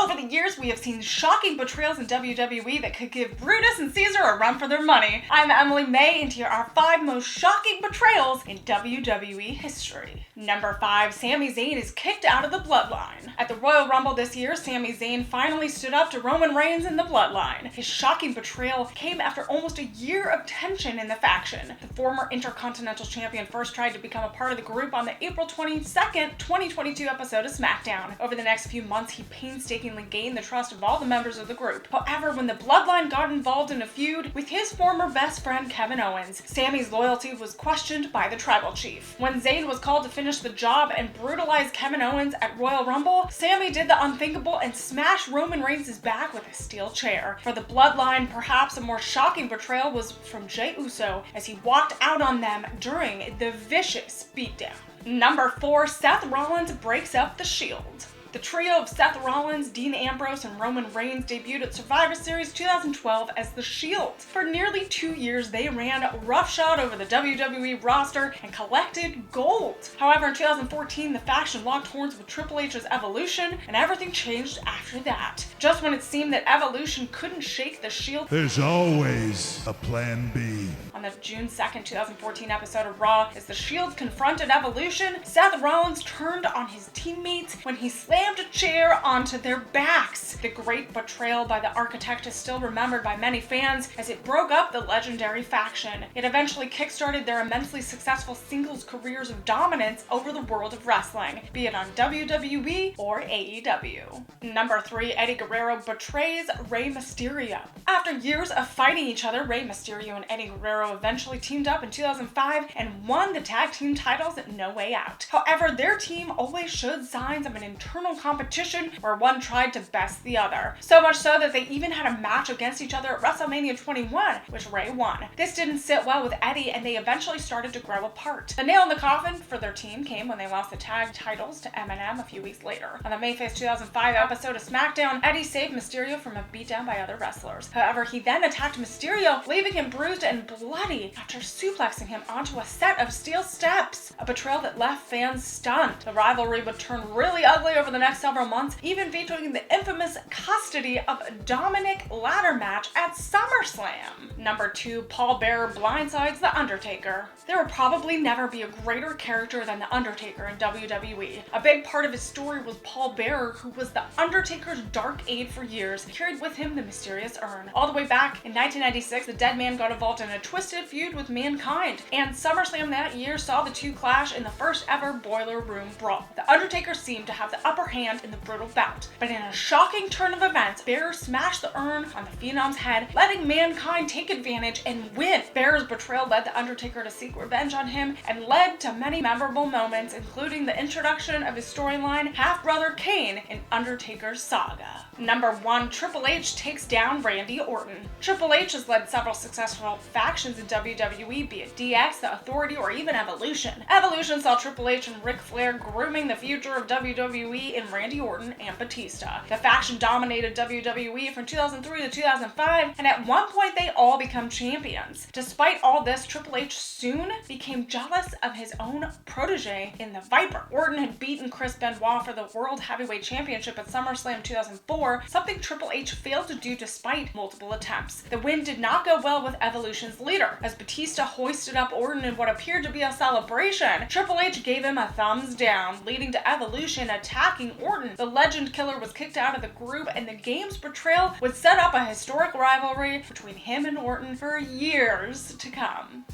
Over the years, we have seen shocking betrayals in WWE that could give Brutus and Caesar a run for their money. I'm Emily May, and here are 5 most shocking betrayals in WWE history. Number 5, Sami Zayn is kicked out of the Bloodline. At the Royal Rumble this year, Sami Zayn finally stood up to Roman Reigns in the Bloodline. His shocking betrayal came after almost a year of tension in the faction. The former Intercontinental Champion first tried to become a part of the group on the April 22nd, 2022 episode of SmackDown. Over the next few months, he painstakingly gained the trust of all the members of the group. However, when the Bloodline got involved in a feud with his former best friend Kevin Owens, Sami's loyalty was questioned by the Tribal Chief. When Zayn was called to finish the job and brutalize Kevin Owens at Royal Rumble, Sami did the unthinkable and smashed Roman Reigns' back with a steel chair. For the Bloodline, perhaps a more shocking betrayal was from Jey Uso as he walked out on them during the vicious beatdown. Number 4, Seth Rollins breaks up the Shield. The trio of Seth Rollins, Dean Ambrose, and Roman Reigns debuted at Survivor Series 2012 as The Shield. For nearly 2 years, they ran roughshod over the WWE roster and collected gold. However, in 2014, the faction locked horns with Triple H's Evolution, and everything changed after that. Just when it seemed that Evolution couldn't shake the Shield, there's always a plan B. On the June 2nd, 2014 episode of Raw, as the Shield confronted Evolution, Seth Rollins turned on his teammates when he slammed a chair onto their backs. The great betrayal by the Architect is still remembered by many fans as it broke up the legendary faction. It eventually kickstarted their immensely successful singles careers of dominance over the world of wrestling, be it on WWE or AEW. Number 3, Eddie Guerrero betrays Rey Mysterio. After years of fighting each other, Rey Mysterio and Eddie Guerrero eventually teamed up in 2005 and won the tag team titles at No Way Out. However, their team always showed signs of an internal competition where one tried to best the other. So much so that they even had a match against each other at WrestleMania 21, which Rey won. This didn't sit well with Eddie, and they eventually started to grow apart. The nail in the coffin for their team came when they lost the tag titles to Eminem a few weeks later. On the May 5th, 2005 episode of SmackDown, Eddie saved Mysterio from a beatdown by other wrestlers. However, he then attacked Mysterio, leaving him bruised and bloody after suplexing him onto a set of steel steps, a betrayal that left fans stunned. The rivalry would turn really ugly over the next several months, even featuring the infamous custody of Dominic ladder match at SummerSlam. Number 2, Paul Bearer blindsides The Undertaker. There will probably never be a greater character than The Undertaker in WWE. A big part of his story was Paul Bearer, who was The Undertaker's dark aide for years, carried with him the mysterious urn. All the way back in 1996, the dead man got involved in a twisted feud with Mankind, and SummerSlam that year saw the two clash in the first ever Boiler Room Brawl. The Undertaker seemed to have the upper hand in the brutal bout, but in a shocking turn of events, Bearer smashed the urn on the Phenom's head, letting Mankind take advantage and win. Bearer's betrayal led The Undertaker to seek revenge on him and led to many memorable moments, including the introduction of his storyline Half-Brother Kane in Undertaker's Saga. Number 1, Triple H takes down Randy Orton. Triple H has led several successful factions in WWE, be it DX, The Authority, or even Evolution. Evolution saw Triple H and Ric Flair grooming the future of WWE in Randy Orton and Batista. The faction dominated WWE from 2003 to 2005, and at one point they all become champions. Despite all this, Triple H soon became jealous of his own protege in the Viper. Orton had beaten Chris Benoit for the World Heavyweight Championship at SummerSlam 2004, something Triple H failed to do despite multiple attempts. The win did not go well with Evolution's leader. As Batista hoisted up Orton in what appeared to be a celebration, Triple H gave him a thumbs down, leading to Evolution attacking Orton. The Legend Killer was kicked out of the group, and the game's betrayal would set up a historic rivalry between him and Orton for years to come.